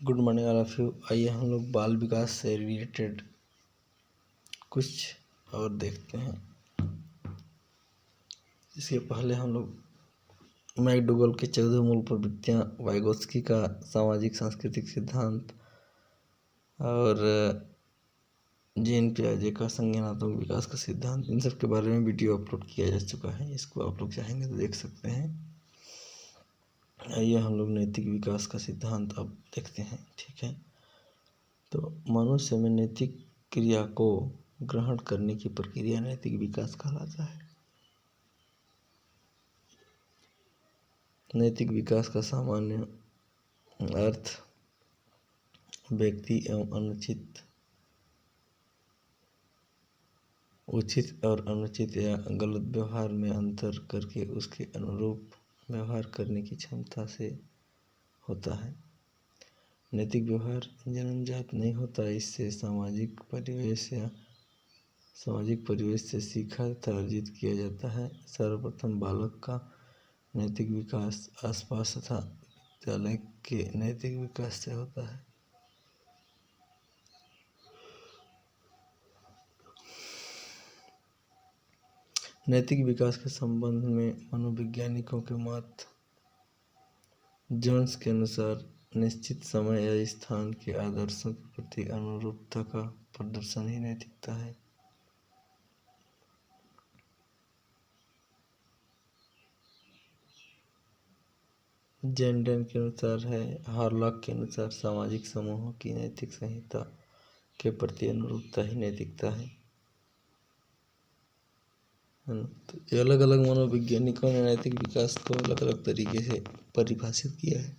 Good morning all of you. आइए हम लोग बाल विकास से रिलेटेड कुछ और देखते हैं। इसके पहले हम लोग मैकडूगल के 14 मूल प्रवृत्तियाँ, वाइगोत्स्की का सामाजिक सांस्कृतिक सिद्धांत और जीन पियाजे का संज्ञानात्मक विकास का सिद्धांत, इन सब के बारे में वीडियो अपलोड किया जा चुका है। इसको आप लोग चाहेंगे तो देख सकते हैं। आइए हम लोग नैतिक विकास का सिद्धांत अब देखते हैं। ठीक है, तो मनुष्य में नैतिक क्रिया को ग्रहण करने की प्रक्रिया नैतिक विकास कहलाता है। नैतिक विकास का सामान्य अर्थ व्यक्ति एवं उचित और अनुचित या गलत व्यवहार में अंतर करके उसके अनुरूप व्यवहार करने की क्षमता से होता है। नैतिक व्यवहार जन्मजात नहीं होता, इससे सामाजिक परिवेश से सीखा तथा अर्जित किया जाता है। सर्वप्रथम बालक का नैतिक विकास आसपास तथा विद्यालय के नैतिक विकास से होता है। नैतिक विकास के संबंध में मनोवैज्ञानिकों के मत जोन्स के अनुसार निश्चित समय या स्थान के आदर्शों के प्रति अनुरूपता का प्रदर्शन ही नैतिकता है। जेंडन के अनुसार है, हार्लॉक के अनुसार सामाजिक समूहों की नैतिक संहिता के प्रति अनुरूपता ही नैतिकता है। तो ये अलग अलग मनोवैज्ञानिकों ने नैतिक विकास को अलग अलग तरीके से परिभाषित किया है,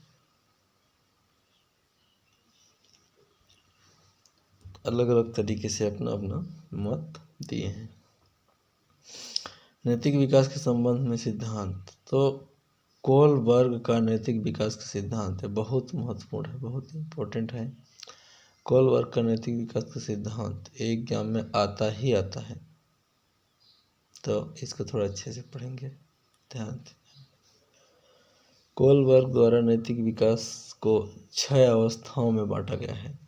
अलग अलग तरीके से अपना अपना मत दिए हैं। नैतिक विकास के संबंध में सिद्धांत, तो कोलबर्ग का नैतिक विकास का सिद्धांत है, बहुत महत्वपूर्ण है, बहुत इम्पोर्टेंट है। कोलबर्ग का नैतिक विकास का सिद्धांत एग्जाम में आता ही आता है, तो इसको थोड़ा अच्छे से पढ़ेंगे, ध्यान दें। कोलबर्ग द्वारा नैतिक विकास को 6 अवस्थाओं में बांटा गया है।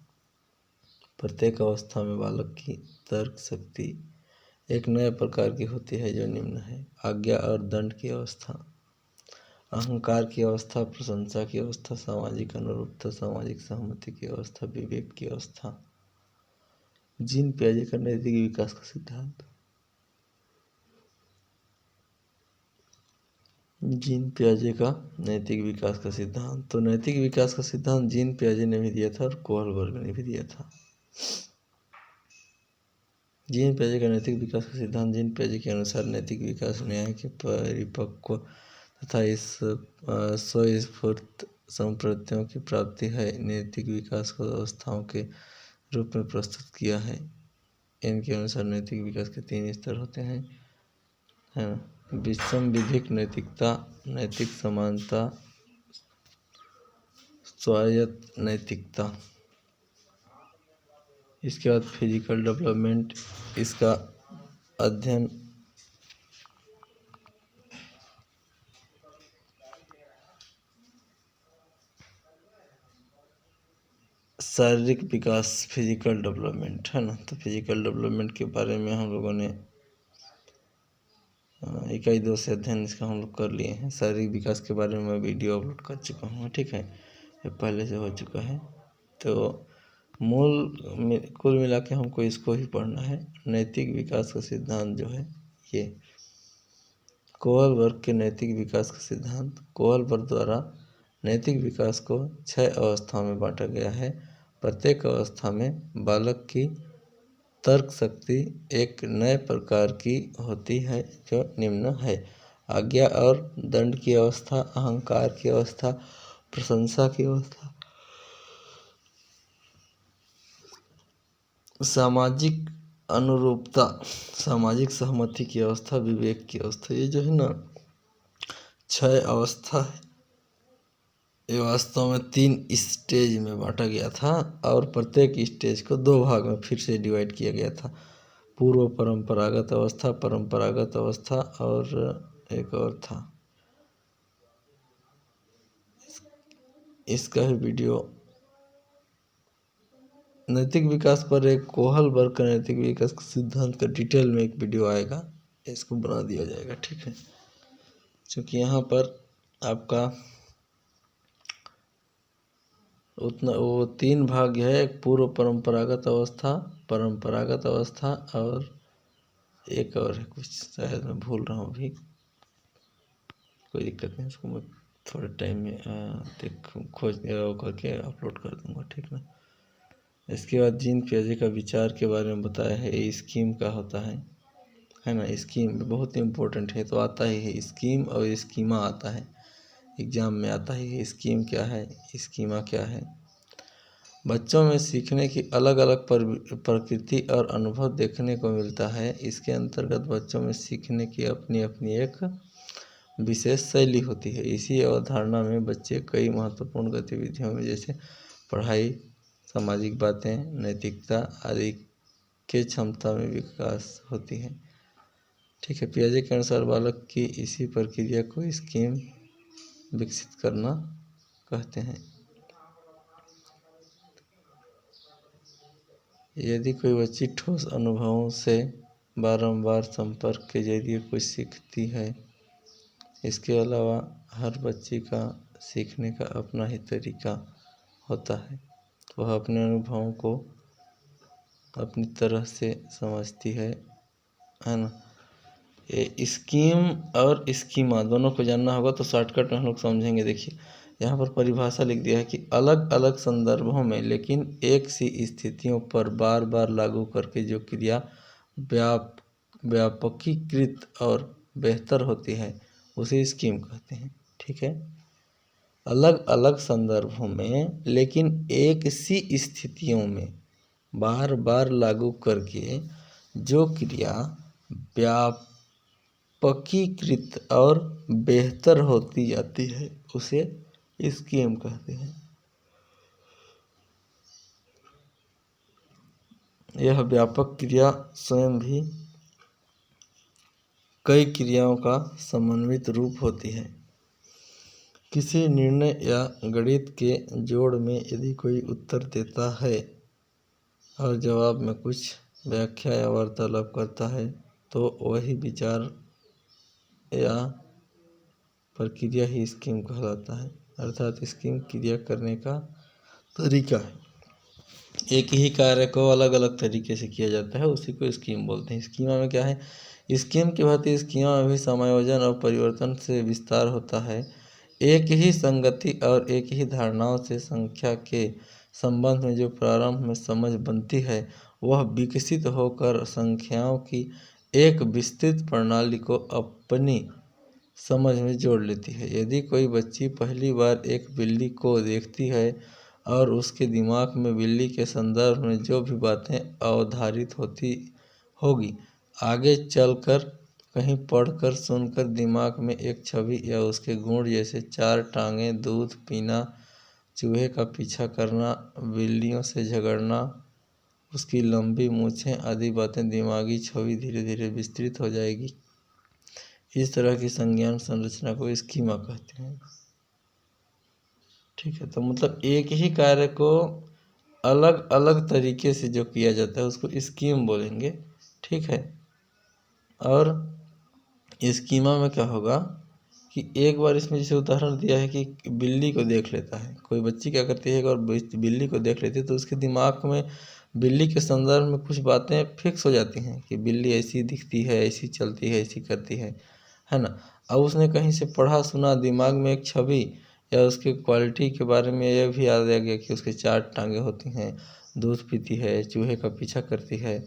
प्रत्येक अवस्था में बालक की तर्क शक्ति एक नए प्रकार की होती है, जो निम्न है: आज्ञा और दंड की अवस्था, अहंकार की अवस्था, प्रशंसा की अवस्था, सामाजिक अनुरूपता, सामाजिक सहमति की अवस्था, विवेक की अवस्था। जीन पियाजे का नैतिक विकास का सिद्धांत। जीन पियाजे का नैतिक विकास का सिद्धांत, तो नैतिक विकास का सिद्धांत जीन पियाजे ने भी दिया था और कोहलबर्ग ने भी दिया था। जीन पियाजे का नैतिक विकास का सिद्धांत, जीन पियाजे के अनुसार नैतिक विकास न्याय के परिपक्व तथा इस स्वस्फूर्त संप्रत्तियों की प्राप्ति है। नैतिक विकास को अवस्थाओं के रूप में प्रस्तुत किया है। इनके अनुसार नैतिक विकास के 3 स्तर होते हैं, है ना: विसंविधिक नैतिकता, नैतिक समानता, स्वायत्त नैतिकता। इसके बाद फिजिकल डेवलपमेंट, इसका अध्ययन शारीरिक विकास, फिजिकल डेवलपमेंट, है ना। तो फिजिकल डेवलपमेंट के बारे में हम लोगों ने इकाई 2 से अध्ययन इसका हम लोग कर लिए हैं। शारीरिक विकास के बारे में मैं वीडियो अपलोड कर चुका हूँ, ठीक है, ये पहले से हो चुका है। तो कुल मिला के हमको इसको ही पढ़ना है। नैतिक विकास का सिद्धांत जो है ये कोहलबर्ग के नैतिक विकास का सिद्धांत, कोहलबर्ग द्वारा नैतिक विकास को 6 अवस्थाओं में बांटा गया है। प्रत्येक अवस्था में बालक की तर्क शक्ति एक नए प्रकार की होती है, जो निम्न है: आज्ञा और दंड की अवस्था, अहंकार की अवस्था, प्रशंसा की अवस्था, सामाजिक अनुरूपता, सामाजिक सहमति की अवस्था, विवेक की अवस्था। ये जो है ना 6 अवस्था है, ये वास्तव में 3 स्टेज में बांटा गया था और प्रत्येक स्टेज को 2 भाग में फिर से डिवाइड किया गया था: पूर्व परंपरागत अवस्था, परंपरागत अवस्था और एक और था। इसका ही वीडियो नैतिक विकास पर एक कोहलबर्ग का नैतिक विकास के सिद्धांत का डिटेल में एक वीडियो आएगा, इसको बना दिया जाएगा, ठीक है। क्योंकि यहाँ पर आपका उतना वो 3 भाग है, एक पूर्व परंपरागत अवस्था और एक और है कुछ, शायद मैं भूल रहा हूँ अभी, कोई दिक्कत नहीं, इसको मैं थोड़े टाइम में खोज करके अपलोड कर दूंगा, ठीक ना। इसके बाद जीन पियाजे का विचार के बारे में बताया है, ये स्कीम का होता है ना। स्कीम बहुत इम्पोर्टेंट है, तो आता ही है स्कीम और स्कीमा आता है, एग्जाम में आता है। स्कीम क्या है, स्कीमा क्या है। बच्चों में सीखने की अलग अलग प्रकृति और अनुभव देखने को मिलता है। इसके अंतर्गत बच्चों में सीखने की अपनी अपनी एक विशेष शैली होती है। इसी अवधारणा में बच्चे कई महत्वपूर्ण गतिविधियों में जैसे पढ़ाई, सामाजिक बातें, नैतिकता आदि के क्षमता में विकास होती है, ठीक है। पियाजे के अनुसार बालक की इसी प्रक्रिया को स्कीम विकसित करना कहते हैं। यदि कोई बच्ची ठोस अनुभवों से बारंबार संपर्क के जरिए कुछ सीखती है, इसके अलावा हर बच्ची का सीखने का अपना ही तरीका होता है। वह अपने अनुभवों को अपनी तरह से समझती है ना। ये स्कीम और स्कीमा दोनों को जानना होगा, तो शॉर्टकट में हम लोग समझेंगे। देखिए यहाँ पर परिभाषा लिख दिया है कि अलग अलग संदर्भों में लेकिन एक सी स्थितियों पर बार बार लागू करके जो क्रिया व्यापकीकृत और बेहतर होती है उसे स्कीम कहते हैं, ठीक है। अलग अलग संदर्भों में लेकिन एक सी स्थितियों में बार बार लागू करके जो क्रिया व्यापकीकृत और बेहतर होती जाती है उसे स्कीम कहते हैं। यह व्यापक क्रिया स्वयं भी कई क्रियाओं का समन्वित रूप होती है। किसी निर्णय या गणित के जोड़ में यदि कोई उत्तर देता है और जवाब में कुछ व्याख्या या वार्तालाप करता है तो वही विचार या प्रक्रिया ही स्कीम कहलाता है। अर्थात स्कीम क्रिया करने का तरीका है। एक ही कार्य को अलग अलग तरीके से किया जाता है, उसी को स्कीम बोलते हैं। स्कीमा में क्या है, स्कीम की भांति स्कीमा में भी समायोजन और परिवर्तन से विस्तार होता है। एक ही संगति और एक ही धारणाओं से संख्या के संबंध में जो प्रारंभ में समझ बनती है वह विकसित होकर संख्याओं की एक विस्तृत प्रणाली को अपनी समझ में जोड़ लेती है। यदि कोई बच्ची पहली बार एक बिल्ली को देखती है और उसके दिमाग में बिल्ली के संदर्भ में जो भी बातें अवधारित होती होगी, आगे चलकर कहीं पढ़कर सुनकर दिमाग में एक छवि या उसके गुण जैसे 4 टांगें, दूध पीना, चूहे का पीछा करना, बिल्लियों से झगड़ना, उसकी लंबी मूछें आदि बातें दिमागी छवि धीरे धीरे विस्तृत हो जाएगी। इस तरह की संज्ञान संरचना को स्कीमा कहते हैं, ठीक है। तो मतलब एक ही कार्य को अलग अलग तरीके से जो किया जाता है उसको स्कीम बोलेंगे, ठीक है। और स्कीमा में क्या होगा कि एक बार इसमें जैसे उदाहरण दिया है कि बिल्ली को देख लेता है, कोई बच्ची क्या करती है, एक बार बिल्ली को देख लेती है तो उसके दिमाग में बिल्ली के संदर्भ में कुछ बातें फिक्स हो जाती हैं कि बिल्ली ऐसी दिखती है, ऐसी चलती है, ऐसी करती है ना। अब उसने कहीं से पढ़ा सुना, दिमाग में एक छवि या उसके क्वालिटी के बारे में यह भी याद आ गया कि उसके 4 टांगें होती हैं, दूध पीती है, चूहे का पीछा करती है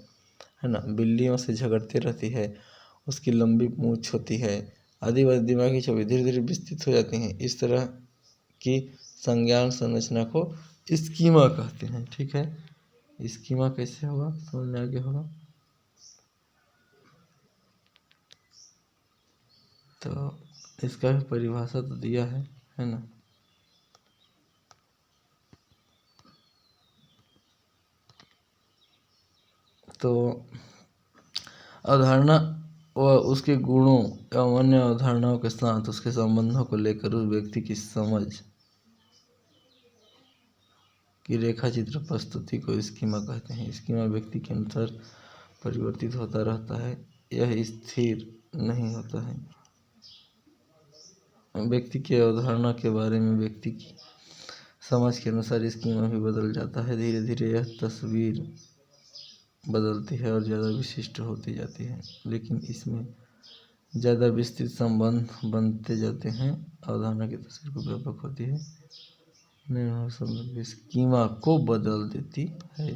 ना, बिल्लियों से झगड़ती रहती है, उसकी लंबी मूछ होती है आदि वादी दिमागी छवि धीरे धीरे विस्तृत हो जाती हैं। इस तरह की संज्ञान संरचना को स्कीमा कहते हैं, ठीक है। स्कीमा कैसे होगा समझ में आ गया होगा। तो इसका भी परिभाषा तो दिया है ना। तो अवधारणा व उसके गुणों एवं अन्य अवधारणाओं के साथ उसके संबंधों को लेकर उस व्यक्ति की समझ कि रेखा चित्र प्रस्तुति को स्कीमा कहते हैं। स्कीमा व्यक्ति के अनुसार परिवर्तित होता रहता है, यह स्थिर नहीं होता है। व्यक्ति की अवधारणा के बारे में व्यक्ति की समझ के अनुसार स्कीमा भी बदल जाता है। धीरे धीरे यह तस्वीर बदलती है और ज़्यादा विशिष्ट होती जाती है, लेकिन इसमें ज़्यादा विस्तृत संबंध बनते जाते हैं। अवधारणा की तस्वीर को व्यापक होती है, स्कीमा को बदल देती है।